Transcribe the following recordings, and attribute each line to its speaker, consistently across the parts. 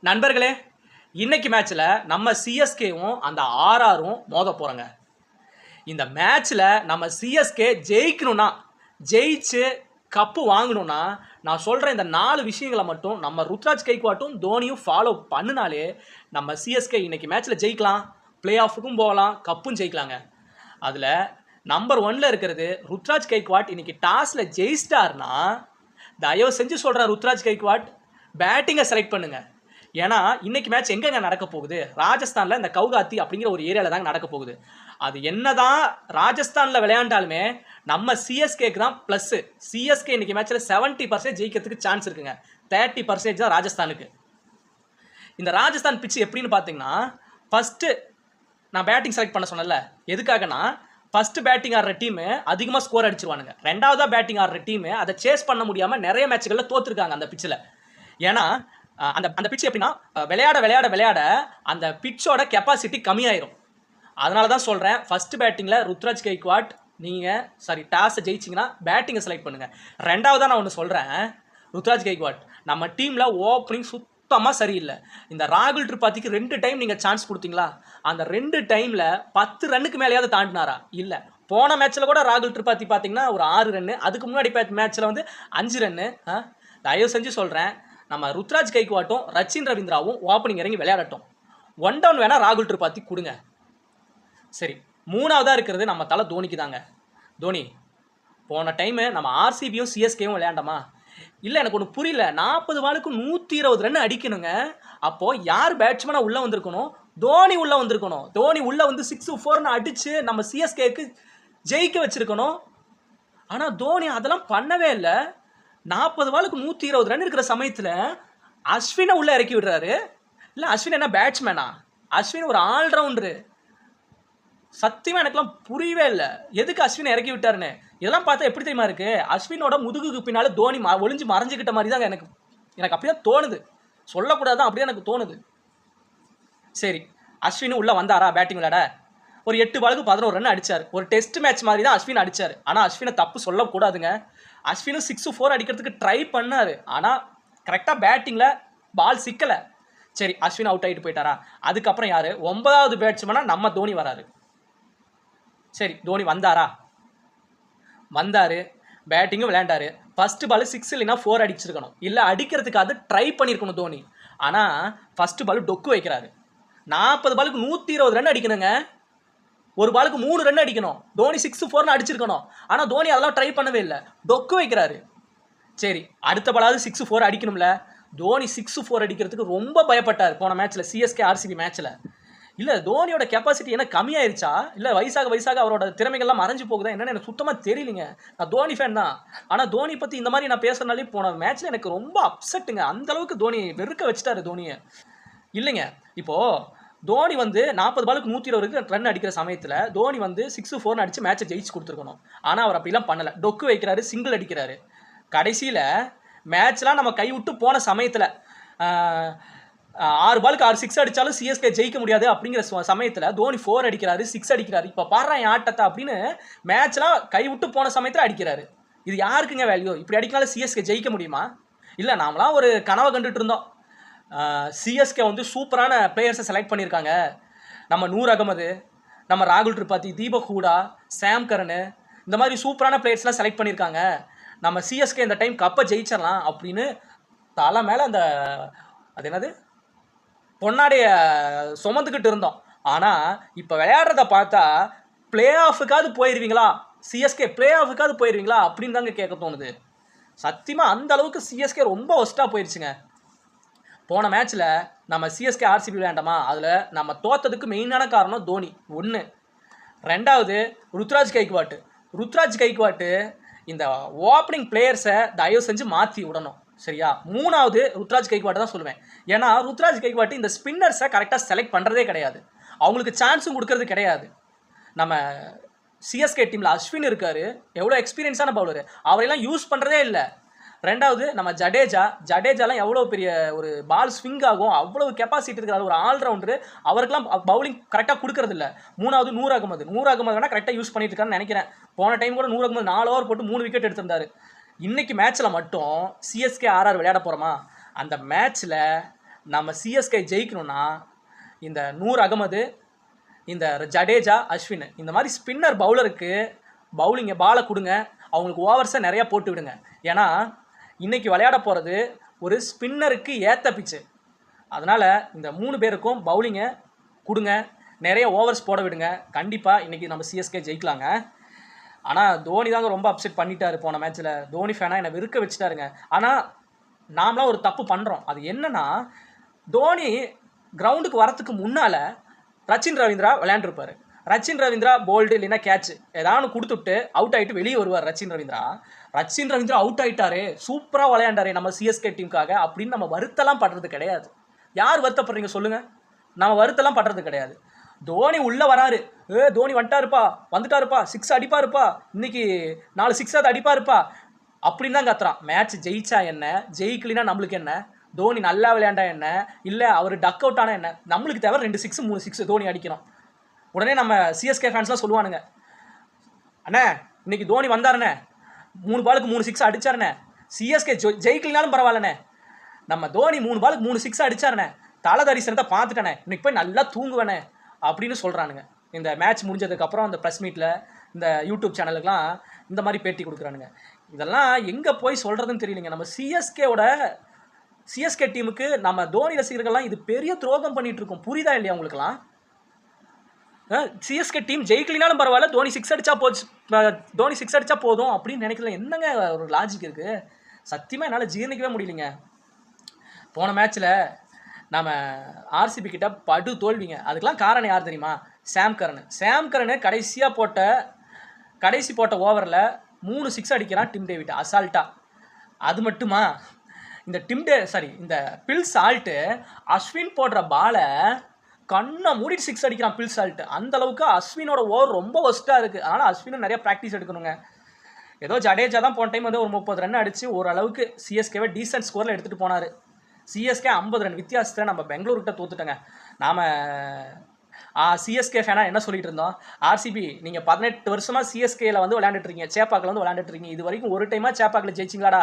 Speaker 1: நண்பர்களே, இன்னைக்கு மேட்ச்சில் நம்ம சிஎஸ்கேவும் அந்த ஆர்ஆரும் மோத போகிறோங்க. இந்த மேட்ச்சில் நம்ம சிஎஸ்கே ஜெயிக்கணும்னா, ஜெயிச்சு கப்பு வாங்கணும்னா, நான் சொல்கிற இந்த 4 விஷயங்களை மட்டும் நம்ம ருத்ராஜ் கைக்வாட்டும் தோனியும் ஃபாலோ பண்ணினாலே நம்ம சிஎஸ்கே இன்னைக்கு மேட்ச்சில் ஜெயிக்கலாம், பிளே ஆஃபுக்கும் போகலாம், கப்பும் ஜெயிக்கலாங்க. அதில் நம்பர் 1ல் இருக்கிறது ருத்ராஜ் கைக்வாட். இன்னைக்கு டாஸில் ஜெயிச்சிட்டார்னா தயவு செஞ்சு சொல்கிறேன், ருத்ராஜ் கைக்வாட் பேட்டிங்கை செலக்ட் பண்ணுங்க. ஏன்னா இன்னைக்கு மேட்ச் எங்கெங்க நடக்க போகுது? ராஜஸ்தானில் இந்த கவுகாத்தி அப்படிங்கிற ஒரு ஏரியாவில் தாங்க நடக்க போகுது. அது என்னதான் ராஜஸ்தானில் விளையாண்டாலுமே நம்ம சிஎஸ்கேக்கு தான் ப்ளஸ்ஸு. சிஎஸ்கே இன்னைக்கு மேட்ச்சில் 70% ஜெயிக்கிறதுக்கு சான்ஸ் இருக்குங்க. 30% தான் ராஜஸ்தானுக்கு. இந்த ராஜஸ்தான் பிச்சு எப்படின்னு பார்த்தீங்கன்னா, ஃபஸ்ட்டு நான் பேட்டிங் செலக்ட் பண்ண சொன்னல, எதுக்காகனா ஃபஸ்ட்டு பேட்டிங் ஆடுற டீமு அதிகமாக ஸ்கோர் அடிச்சிருவானுங்க. ரெண்டாவதாக பேட்டிங் ஆடுற டீமு அதை சேஸ் பண்ண முடியாமல் நிறைய மேட்ச்களில் தோற்றுருக்காங்க அந்த பிச்சில். ஏன்னா அந்த பிட்ச் எப்படின்னா, விளையாட அந்த பிட்சோட கெப்பாசிட்டி கம்மியாயிரும். அதனால தான் சொல்கிறேன், ஃபஸ்ட்டு பேட்டிங்கில் ருத்ராஜ் கைக்வாட் நீங்கள் டாஸை ஜெயிச்சிங்கன்னா பேட்டிங்கை செலக்ட் பண்ணுங்கள். ரெண்டாவதாக நான் ஒன்று சொல்கிறேன், ருத்ராஜ் கைக்வாட் நம்ம டீமில் ஓப்பனிங் சுத்தமாக சரியில்லை. இந்த ராகுல் திரிபாதிக்கு 2 டைம் நீங்கள் சான்ஸ் கொடுத்தீங்களா? அந்த 2 டைமில் 10 ரன்னுக்கு மேலேயாவது தாண்டினாரா? இல்லை. போன மேட்ச்சில் கூட ராகுல் திரிபாதி பார்த்தீங்கன்னா ஒரு 6 ரன்னு, அதுக்கு முன்னாடி மேட்ச்சில் 5 ரன்னு. தயவு செஞ்சு சொல்கிறேன், நம்ம ருத்ராஜ் கைக்வாட்டும் ரச்சின் ரவீந்திராவும் ஓப்பனிங் இறங்கி விளையாடட்டும். 1 டவுன் வேணால் ராகுல் திரிபாதி கொடுங்க. சரி, மூணாவதாக இருக்கிறது நம்ம தலை தோனிக்கு தாங்க. தோனி, போன டைமு நம்ம ஆர்சிபியும் சிஎஸ்கேவும் விளையாண்டோமா? இல்லை, எனக்கு ஒன்று புரியல. 40 பாலுக்கு 120 ரன் அடிக்கணுங்க. அப்போது யார் பேட்ஸ்மேனாக உள்ளே வந்திருக்கணும்? தோனி உள்ளே வந்திருக்கணும். தோனி உள்ளே வந்து 6-4ன்னு அடித்து நம்ம சிஎஸ்கேக்கு ஜெயிக்க வச்சுருக்கணும். ஆனால் தோனி அதெல்லாம் பண்ணவே இல்லை. 40 பாலுக்கு 120 ரன் இருக்கிற சமயத்தில் அஸ்வினை உள்ளே இறக்கி விடுறாரு. இல்லை, அஸ்வின் என்ன பேட்ஸ்மேனா? அஸ்வின் ஒரு ஆல்ரவுண்டரு. சத்தியமாக எனக்குலாம் புரியவே இல்லை எதுக்கு அஸ்வினை இறக்கி விட்டாருன்னு. இதெல்லாம் பார்த்தா எப்படி தெரியுமா இருக்குது? அஸ்வினோட முதுகுக்கு பின்னால் தோனி ஒளிஞ்சு மறைஞ்சிக்கிட்ட மாதிரி தாங்க எனக்கு அப்படியே தோணுது. சொல்லக்கூடாது, அப்படியே எனக்கு தோணுது. சரி, அஸ்வின் உள்ளே வந்தாரா பேட்டிங் விளையாட? ஒரு 8 பாலுக்கு 11 ரன் அடித்தார். ஒரு டெஸ்ட் மேட்ச் மாதிரி தான் அஸ்வின் அடித்தார். ஆனால் அஸ்வினை தப்பு சொல்லக்கூடாதுங்க. அஸ்வினும் 6-4 அடிக்கிறதுக்கு ட்ரை பண்ணார். ஆனால் கரெக்டாக பேட்டிங்கில் பால் சிக்கலை. சரி, அஸ்வின் அவுட் ஆகிட்டு போயிட்டாரா? அதுக்கப்புறம் யார்? 9வது பேட்ஸ்மேனாக நம்ம தோனி வராரு. சரி, தோனி வந்தாரா? வந்தார், பேட்டிங்கும் விளையாண்டார். ஃபஸ்ட்டு பால் 6 இல்லைன்னா 4 அடிச்சிருக்கணும். இல்லை, அடிக்கிறதுக்காக ட்ரை பண்ணியிருக்கணும் தோனி. ஆனால் ஃபஸ்ட்டு பால் டொக்கு வைக்கிறாரு. 40 பாலுக்கு 120 ரன் அடிக்கணுங்க. ஒரு பாலுக்கு 3 ரன் அடிக்கணும். தோனி 6-4ன்னு அடிச்சிருக்கணும். ஆனால் தோனி அதெல்லாம் ட்ரை பண்ணவே இல்லை, டொக்கு வைக்கிறாரு. சரி, அடுத்த பாலாவது 6-4 அடிக்கணும்ல. தோனி 6-4 அடிக்கிறதுக்கு ரொம்ப பயப்பட்டார் போன மேட்ச்சில், சிஎஸ்கே ஆர்சிபி மேட்ச்சில். இல்லை, தோனியோட கெப்பாசிட்டி என்ன கம்மியாயிருச்சா? இல்லை, வயசாக அவரோட திறமைகள்லாம் மறைஞ்சு போகுதா என்னன்னு எனக்கு சுத்தமாக தெரியலிங்க. நான் தோனி ஃபேன் தான். ஆனால் தோனி பற்றி இந்த மாதிரி நான் பேசுறதுனாலே போன மேட்ச்சில் எனக்கு ரொம்ப அப்செட்டுங்க. அந்தளவுக்கு தோனி வெறுக்க வச்சுட்டாரு தோனியை. இல்லைங்க, இப்போது தோனி 40 பாலுக்கு 120 ரன் அடிக்கிற சமயத்தில் தோனி 6-4ன்னு அடித்து மேட்சை ஜெயிச்சு கொடுத்துருக்கணும். ஆனால் அவர் அப்படிலாம் பண்ணலை, டொக்கு வைக்கிறாரு, சிங்கிள் அடிக்கிறாரு. கடைசியில் மேட்ச்லாம் நம்ம கை விட்டு போன சமயத்தில் 6 பாலுக்கு 6 6 அடித்தாலும் சிஎஸ்கே ஜெயிக்க முடியாது அப்படிங்கிற சமயத்தில் தோனி 4 அடிக்கிறாரு, 6 அடிக்கிறாரு. இப்போ பாடுறா என் ஆட்டத்தை அப்படின்னு மேட்ச்லாம் கை விட்டு போன சமயத்தில் அடிக்கிறாரு. இது யாருக்குங்க வேல்யூ? இப்படி அடிக்கனால சிஎஸ்கே ஜெயிக்க முடியுமா? இல்லை, நாமளாம் ஒரு கனவை கண்டுட்டு இருந்தோம். சிஎஸ்கே சூப்பரான பிளேயர்ஸை செலக்ட் பண்ணியிருக்காங்க. நம்ம நூர் அகமது, நம்ம ராகுல் திரிபாதி, தீபக் ஹூடா, சாம் கரன், இந்த மாதிரி சூப்பரான பிளேயர்ஸ்லாம் செலக்ட் பண்ணியிருக்காங்க. நம்ம சிஎஸ்கே இந்த டைம் கப்பை ஜெயிச்சிடலாம் அப்படின்னு தலை மேலே அது என்னது பொன்னாடைய சுமந்துக்கிட்டு இருந்தோம். ஆனால் இப்போ விளையாடுறத பார்த்தா பிளே ஆஃபுக்காவது போயிடுவீங்களா? சிஎஸ்கே பிளே ஆஃபுக்காவது போயிடுவீங்களா அப்படின்னு தாங்க கேட்க தோணுது. சத்தியமாக அந்த அளவுக்கு சிஎஸ்கே ரொம்ப ஒஸ்ட்டாக போயிடுச்சுங்க. போன மேட்ச்சில் நம்ம சிஎஸ்கே ஆர்சிபி விளையாண்டோமா? அதில் நம்ம தோற்றதுக்கு மெயினான காரணம் தோனி 1. ரெண்டாவது ருத்ராஜ் கைக்வாட்டு இந்த ஓப்பனிங் பிளேயர்ஸை தயவு செஞ்சு மாற்றி விடணும். சரியா? 3வது ருத்ராஜ் கைக்வாட் தான் சொல்லுவேன். ஏன்னா ருத்ராஜ் கைக்வாட் இந்த ஸ்பின்னர்ஸை கரெக்டாக செலக்ட் பண்ணுறதே கிடையாது, அவங்களுக்கு சான்ஸும் கொடுக்கறது கிடையாது. நம்ம சிஎஸ்கே டீமில் அஸ்வின் எவ்வளோ எக்ஸ்பீரியன்ஸான பவுலரு, அவரையெல்லாம் யூஸ் பண்ணுறதே இல்லை. ரெண்டாவது நம்ம ஜடேஜாலாம் எவ்வளோ பெரிய ஒரு பால் ஸ்விங் ஆகும், அவ்வளோ கெப்பாசிட்டி இருக்கிற ஒரு ஆல்ரவுண்டரு, அவருக்கெல்லாம் பவுலிங் கரெக்டாக கொடுக்கறதில்ல. 3வது நூர் அகமது வேணால் கரெக்டாக யூஸ் பண்ணிட்டு இருக்காருன்னு நினைக்கிறேன். போன டைம் கூட நூர் அகமது 4 ஓவர் போட்டு 3 விக்கெட் எடுத்திருந்தாரு. இன்னைக்கு மேட்ச்சில் மட்டும் சிஎஸ்கே ஆர்ஆர் விளையாட போகிறோமா? அந்த மேட்ச்சில் நம்ம சிஎஸ்கே ஜெயிக்கணும்னா இந்த நூர் அகமது, இந்த ஜடேஜா, அஸ்வின் இந்த மாதிரி ஸ்பின்னர் பவுலருக்கு பவுலிங்கை பாலை கொடுங்க, அவங்களுக்கு ஓவர்ஸை நிறையா போட்டு விடுங்க. ஏன்னா இன்றைக்கி விளையாட போகிறது ஒரு ஸ்பின்னருக்கு ஏற்ற பிச்சு. அதனால் இந்த 3 பேருக்கும் பவுலிங்கை கொடுங்க, நிறைய ஓவர்ஸ் போட விடுங்க. கண்டிப்பாக இன்றைக்கி நம்ம சிஎஸ்கே ஜெயிக்கலாங்க. ஆனால் தோனி தாங்க ரொம்ப அப்செட் பண்ணிட்டாரு போன மேட்ச்சில். தோனி ஃபேனாக என்னை வெறுக்க வச்சுட்டாருங்க. ஆனால் நாமளாம் ஒரு தப்பு பண்ணுறோம். அது என்னென்னா, தோனி கிரவுண்டுக்கு வரத்துக்கு முன்னால் ரச்சின் ரவீந்திரா விளையாண்டுருப்பார். ரச்சின் ரவீந்திரா போல்டு இல்லைன்னா கேட்ச் ஏதாவது கொடுத்துட்டு அவுட் ஆகிட்டு வெளியே வருவார் ரச்சின் ரவீந்திரா. ரச்சின் ரவீந்திரா அவுட் ஆகிட்டாரு, சூப்பராக விளையாண்டாரு நம்ம சிஎஸ்கே டீமுக்காக அப்படின்னு நம்ம வருத்தெல்லாம் படுறது கிடையாது. யார் வருத்தப்படுறீங்க சொல்லுங்கள்? நம்ம வருத்தெல்லாம் படுறது கிடையாது. தோனி உள்ளே வராரு, தோனி வந்துட்டாருப்பா 6 அடிப்பாருப்பா, இன்னைக்கு 4 6 அடிப்பாருப்பா அப்படின்னு தான் கத்துறான். மேட்ச் ஜெயிச்சா என்ன, ஜெயிக்கலினா நம்மளுக்கு என்ன? தோனி நல்லா விளையாண்டா என்ன, இல்லை அவர் டக் அவுட் ஆனால் என்ன? நம்மளுக்கு தேவை 2 6 3 6 தோனி அடிக்கணும். உடனே நம்ம சிஎஸ்கே ஃபேன்ஸ்லாம் சொல்லுவானுங்க, அண்ணே இன்னைக்கு தோனி வந்தாருண்ணே, 3 பாலுக்கு 3 6 அடிச்சாருண்ணே, சிஎஸ்கே ஜெயிக்கலினாலும் பரவாயில்லண்ணே, நம்ம தோனி 3 பாலுக்கு 3 6 அடிச்சாருண்ணே, தலை தரிசனத்தை பார்த்துட்டேனே, இன்னைக்கு போய் நல்லா தூங்குவேனே அப்படின்னு சொல்கிறானுங்க. இந்த மேட்ச் முடிஞ்சதுக்கப்புறம் அந்த ப்ரெஸ் மீட்டில் இந்த யூடியூப் சேனலுக்குலாம் இந்த மாதிரி பேட்டி கொடுக்குறானுங்க. இதெல்லாம் எங்கே போய் சொல்கிறதுன்னு தெரியலைங்க. நம்ம சிஎஸ்கே டீமுக்கு நம்ம தோனி ரசிகர்கள்லாம் இது பெரிய துரோகம் பண்ணிகிட்ருக்கோம். புரியுதா இல்லையா உங்களுக்குலாம்? சிஎஸ்கே டீம் ஜெயிக்கலினாலும் பரவாயில்ல, தோனி 6 அடித்தா போதும் அப்படின்னு நினைக்கல. என்னங்க ஒரு லாஜிக் இருக்குது? சத்தியமாக என்னால் ஜீர்ணிக்கவே முடியலைங்க. போன மேட்ச்சில் நம்ம ஆர்சிபி கிட்ட படு தோல்விங்க. அதுக்கெலாம் காரணம் யார் தெரியுமா? சாம் கரன் கடைசி போட்ட ஓவரில் 3 6 அடிக்கிறான் டிம் டேவிட் அசால்ட்டாக. அது மட்டுமா, இந்த இந்த பில் சால்ட்டு அஸ்வின் போடுற பாலை கண்ணை மூடிட்டு 6 அடிக்கிறான் பில் சால்ட்டு. அந்தளவுக்கு அஸ்வினோட ஓவர் ரொம்ப ஒஸ்ட்டாக இருக்குது. அதனால் அஸ்வினும் நிறைய ப்ராக்டிஸ் எடுக்கணுங்க. ஏதோ ஜடேஜா தான் போன டைம் வந்து ஒரு 30 ரன் அடித்து ஓரளவுக்கு சிஎஸ்கேவை டீசென்ட் ஸ்கோரில் எடுத்துகிட்டு போனார். சிஎஸ்கே 50 ரன் வித்தியாசத்தில் நம்ம பெங்களூர்கிட்ட தோத்துட்டோங்க. நாம் சிஎஸ்கே ஃபேனாக என்ன சொல்லிட்டு இருந்தோம்? ஆர்சிபி நீங்கள் 18 வருஷமாக சிஎஸ்கேயில் வந்து விளையாண்டுட்ருக்கீங்க, சேப்பாக்கில் வந்து விளையாண்டுட்ருக்கீங்க, இது வரைக்கும் ஒரு டைமாக சேப்பாக்கில் ஜெயிச்சிங்களாடா,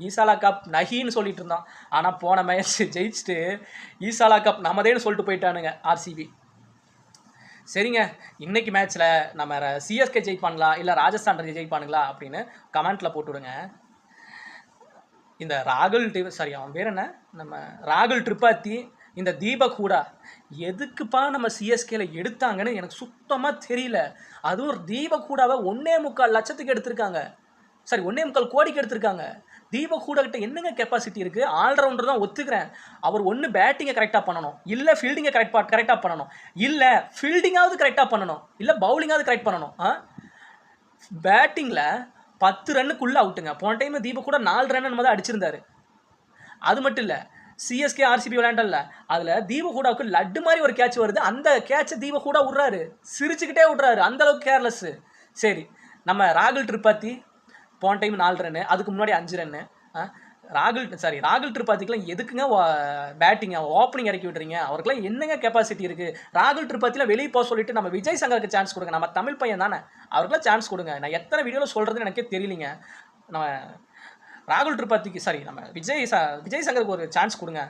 Speaker 1: ஈசாலா கப் நகின்னு சொல்லிட்டு இருந்தோம். ஆனால் போன மேட்ச் ஜெயிச்சுட்டு ஈசாலா கப் நம்மதேன்னு சொல்லிட்டு போயிட்டானுங்க ஆர்சிபி. சரிங்க, இன்னைக்கு மேட்ச்சில் நம்ம சிஎஸ்கே ஜெயிப்பானுங்களா இல்லை ராஜஸ்தான் ஜெயிப்பானுங்களா அப்படின்னு கமெண்ட்டில் போட்டுவிடுங்க. இந்த அவன் பேர் என்ன, நம்ம ராகுல் திரிபாதி, இந்த தீபக் ஹூடா எதுக்குப்பா நம்ம சிஎஸ்கேல எடுத்தாங்கன்னு எனக்கு சுத்தமாக தெரியல. அதுவும் தீபக் ஹூடாவை 1.25 லட்சத்துக்கு எடுத்திருக்காங்க, 1.25 கோடிக்கு எடுத்திருக்காங்க. தீபக் ஹூடா கிட்ட என்னங்க கெப்பாசிட்டி இருக்குது? ஆல்ரவுண்டர் தான் ஒத்துக்கிறேன். அவர் ஒன்று பேட்டிங்கை கரெக்டாக பண்ணணும், இல்லை ஃபீல்டிங்கை கரெக்டாக பண்ணணும், இல்லை ஃபீல்டிங்காவது கரெக்டாக பண்ணணும், இல்லை பவுலிங்காவது கரெக்ட் பண்ணணும். பேட்டிங்கில் 10 ரன்னுக்குள்ளே அவுட்டுங்க. போன டைம் தீபக் கூட 4 ரன் தான் அடிச்சிருந்தாரு. அது மட்டும் இல்லை, சிஎஸ்கே ஆர்சிபி விளையாண்டல, அதில் தீபக் ஹூடாவுக்கு லட்டு மாதிரி ஒரு கேட்ச் வருது. அந்த கேட்சை தீபக் ஹூடா விட்றாரு, சிரிச்சுக்கிட்டே விட்றாரு, அந்தளவுக்கு கேர்லெஸ்ஸு. சரி, நம்ம ராகுல் திரிபாதி போன டைம் 4 ரன்னு, அதுக்கு முன்னாடி 5 ரன்னு. ராகுல் திரிபாதிக்கெலாம் எதுக்குங்க பேட்டிங்க ஓப்பனிங் இறக்கி விட்டுறீங்க? அவருக்குலாம் என்னங்க கெப்பாசிட்டி இருக்குது? ராகுல் திரிபாதியில் வெளியே போக சொல்லிட்டு நம்ம விஜய் சங்கருக்கு சான்ஸ் கொடுங்க. நம்ம தமிழ் பையன் தானே, அவருக்குலாம் சான்ஸ் கொடுங்க. நான் எத்தனை வீடியோவில் சொல்கிறதுன்னு எனக்கே தெரியலிங்க. நம்ம ராகுல் திரிபாதிக்கு நம்ம விஜய் சங்கருக்கு ஒரு சான்ஸ் கொடுங்க.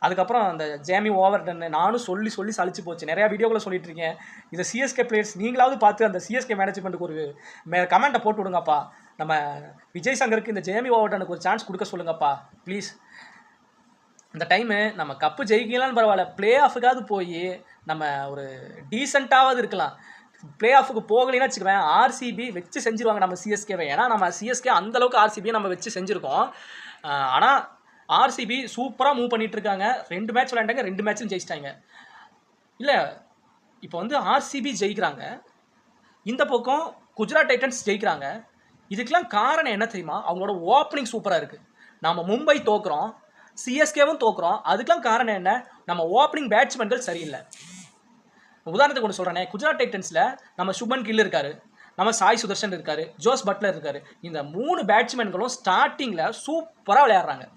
Speaker 1: அதுக்கப்புறம் அந்த ஜேமி ஓவர்டன்னு நானும் சொல்லி சலிச்சு போச்சு. நிறையா வீடியோக்களை சொல்லிட்டு இருக்கேன். இதை சிஎஸ்கே பிளேயர்ஸ் நீங்களாவது பார்த்து அந்த சிஎஸ்கே மேனேஜ்மெண்ட்டுக்கு ஒரு கமெண்ட்டை போட்டு விடுங்கப்பா. நம்ம விஜய் சங்கருக்கு இந்த ஜேமி ஓவர்டனுக்கு ஒரு சான்ஸ் கொடுக்க சொல்லுங்கப்பா ப்ளீஸ். இந்த டைமு நம்ம கப்பு ஜெயிக்கலான்னு பரவாயில்ல, பிளே ஆஃபுக்காவது போய் நம்ம ஒரு டீசெண்டாவது இருக்கலாம். பிளே ஆஃபுக்கு போகலைன்னா வச்சுக்குவேன், ஆர்சிபி வச்சு செஞ்சுருவாங்க நம்ம சிஎஸ்கேவை. ஏன்னா நம்ம சிஎஸ்கே அந்தளவுக்கு ஆர்சிபியை நம்ம வச்சு செஞ்சுருக்கோம். ஆனால் ஆர்சிபி சூப்பராக மூவ் பண்ணிகிட்ருக்காங்க. 2 மேட்ச் விளையாண்டாங்க, 2 மேட்ச்சும் ஜெயிச்சிட்டாங்க. இல்லை இப்போ வந்து ஆர்சிபி ஜெயிக்கிறாங்க, இந்த பக்கம் குஜராத் டைட்டன்ஸ் ஜெயிக்கிறாங்க. இதுக்கெல்லாம் காரணம் என்ன தெரியுமா? அவங்களோட ஓப்பனிங் சூப்பராக இருக்குது. நம்ம மும்பை தோக்குறோம், சிஎஸ்கேவும் தோக்குறோம். அதுக்கெல்லாம் காரணம் என்ன? நம்ம ஓப்பனிங் பேட்ஸ்மேன்கள் சரியில்லை. உதாரணத்துக்கு ஒன்று சொல்கிறேனே, குஜராத் டைட்டன்ஸில் நம்ம சுப்மன் கில் இருக்கார், நம்ம சாய் சுதர்ஷன் இருக்கார், ஜோஸ் பட்லர் இருக்கார். இந்த 3 பேட்ஸ்மேன்களும் ஸ்டார்டிங்கில் சூப்பராக விளையாடுறாங்க.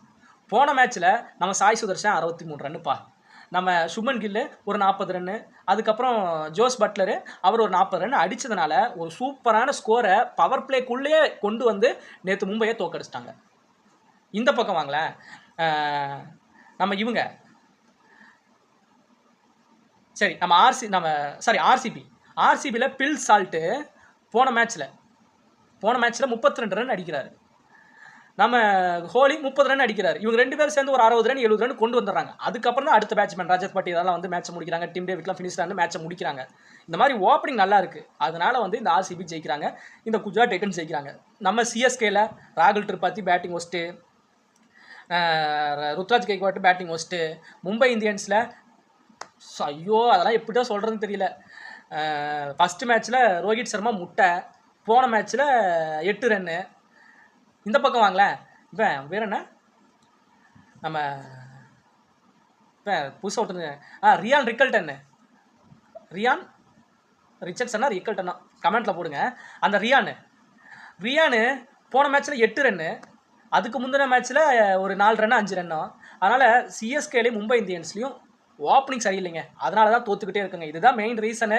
Speaker 1: போன மேட்ச்சில் நம்ம சாய் சுதர்ஷன் 63 ரன்னுப்பா, நம்ம சுப்மன் கில்லு ஒரு 40 ரன்னு, அதுக்கப்புறம் ஜோஸ் பட்லரு அவர் ஒரு 40 ரன் அடித்ததுனால ஒரு சூப்பரான ஸ்கோரை பவர் பிளேக்குள்ளேயே கொண்டு வந்து நேற்று மும்பையை தோக்கடிச்சிட்டாங்க. இந்த பக்கம் வாங்களேன், நம்ம சரி நம்ம ஆர்சிபியில் பில் சால்ட்டு போன மேட்ச்சில் 32 ரன் அடிக்கிறாரு. நம்ம கோலி 30 ரன் அடிக்கிறார். இவங்க 2 பேரும் சேர்ந்து ஒரு 60 ரன் 70 ரன் கொண்டு வந்துடுறாங்க. அதுக்கப்புறம் தான் அடுத்த பேட்ஸ்மேன் ரஜத் பட்டி இதெல்லாம் வந்து மேட்சை முடிக்கிறாங்க. டிம் டேவிட்லாம் ஃபினிஷ் வந்து மேட்சை முடிக்கிறாங்க. இந்த மாதிரி ஓப்பனிங் நல்லா இருக்குது. அதனால வந்து இந்த ஆர்சிபி ஜெயிக்கிறாங்க, இந்த குஜராத் டைட்டன்ஸ் ஜெயிக்கிறாங்க. நம்ம சிஎஸ்கேல ராகுல் Tripathi batting worst, Ruturaj Gaikwad batting worst. Mumbai இந்தியன்ஸில் ஐயோ அதெல்லாம் எப்படி தான் சொல்கிறதுன்னு தெரியல. ஃபஸ்ட்டு மேட்ச்சில் ரோஹித் சர்மா முட்டை, போன மேட்ச்சில் 8 ரன்னு. இந்த பக்கம் வாங்களேன், இப்போ வேறு என்ன நம்ம இப்போ புதுசாக ஒருத்தங்க ரியான் ரிச்சர்ட்சனா ரிக்கல்டனா கமெண்ட்டில் போடுங்க. அந்த ரியானு போன மேட்ச்சில் 8 ரன்னு, அதுக்கு முந்தின மேட்ச்சில் ஒரு 4 ரன்னு 5 ரன்னோ. அதனால் சிஎஸ்கேலையும் மும்பை இந்தியன்ஸ்லையும் ஓப்பனிங் சரியில்லைங்க. அதனால தான் தோற்றுக்கிட்டே இருக்குங்க. இதுதான் மெயின் ரீசனு.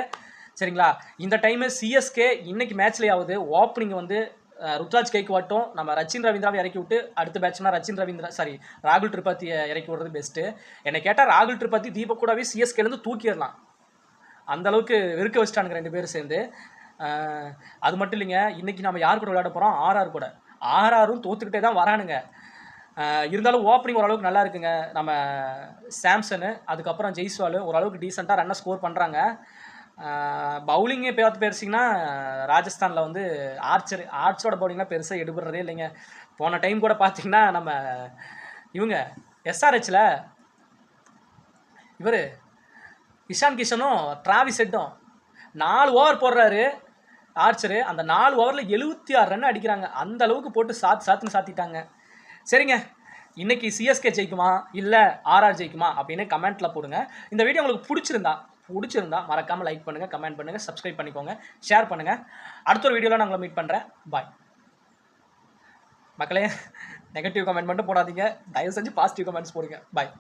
Speaker 1: சரிங்களா? இந்த டைமு சிஎஸ்கே இன்னைக்கு மேட்ச்லேயாவது ஓப்பனிங் வந்து ருத்ராஜ் கெய்க்வாட்டும் நம்ம ரச்சின் ரவீந்திராவை இறக்கி விட்டு அடுத்த பேட்ஸ்மேனாக ராகுல் திரிபாதியை இறக்கி விடுறது பெஸ்ட்டு. என்னை கேட்டால் ராகுல் திரிபாதி தீபக் கூடவே சிஎஸ்கேலேருந்து தூக்கிடலாம். அந்தளவுக்கு வெறுக்க வச்சுட்டானுங்க 2 பேரும் சேர்ந்து. அது மட்டும் இல்லைங்க, இன்றைக்கி நம்ம யார் கூட விளையாட போகிறோம்? ஆர்ஆர் கூட. ஆர்ஆரும் தோற்றுக்கிட்டே தான் வரானுங்க. இருந்தாலும் ஓப்பனிங் ஓரளவுக்கு நல்லா இருக்குங்க. நம்ம சாம்சனு அதுக்கப்புறம் ஜெய்ஸ்வால் ஓரளவுக்கு டீசெண்டாக ரன்னை ஸ்கோர் பண்ணுறாங்க. பவுலிங்கே பேசிங்கன்னா ராஜஸ்தானில் வந்து ஆர்ச்சரோட பவுலிங்லாம் பெருசாக எடுபடுறதே இல்லைங்க. போன டைம் கூட பார்த்திங்கன்னா நம்ம இவங்க எஸ்ஆர்ஹெச்சில் இவர் இஷான் கிஷனும் டிராவிஸ் ஹெட்டும் 4 ஓவர் போடுறாரு ஆர்ச்சரு. அந்த 4 ஓவரில் 76 ரன் அடிக்கிறாங்க. அந்த அளவுக்கு போட்டு சாத்துன்னு சாத்திட்டாங்க. சரிங்க, இன்றைக்கி சிஎஸ்கே ஜெயிக்குமா இல்லை ஆர்ஆர் ஜெயிக்குமா அப்படின்னு கமெண்ட்டில் போடுங்க. இந்த வீடியோ உங்களுக்கு பிடிச்சிருந்தா மறக்காமல் லைக் பண்ணுங்கள், கமெண்ட் பண்ணுங்கள், சப்ஸ்கிரைப் பண்ணிக்கோங்க, ஷேர் பண்ணுங்கள். அடுத்த ஒரு வீடியோவில் நான் உங்களை மீட் பண்ணுறேன். பாய் மக்களே. நெகட்டிவ் கமெண்ட் மட்டும் போடாதீங்க, தயவு செஞ்சு பாசிட்டிவ் கமெண்ட்ஸ் போடுங்க. பாய்.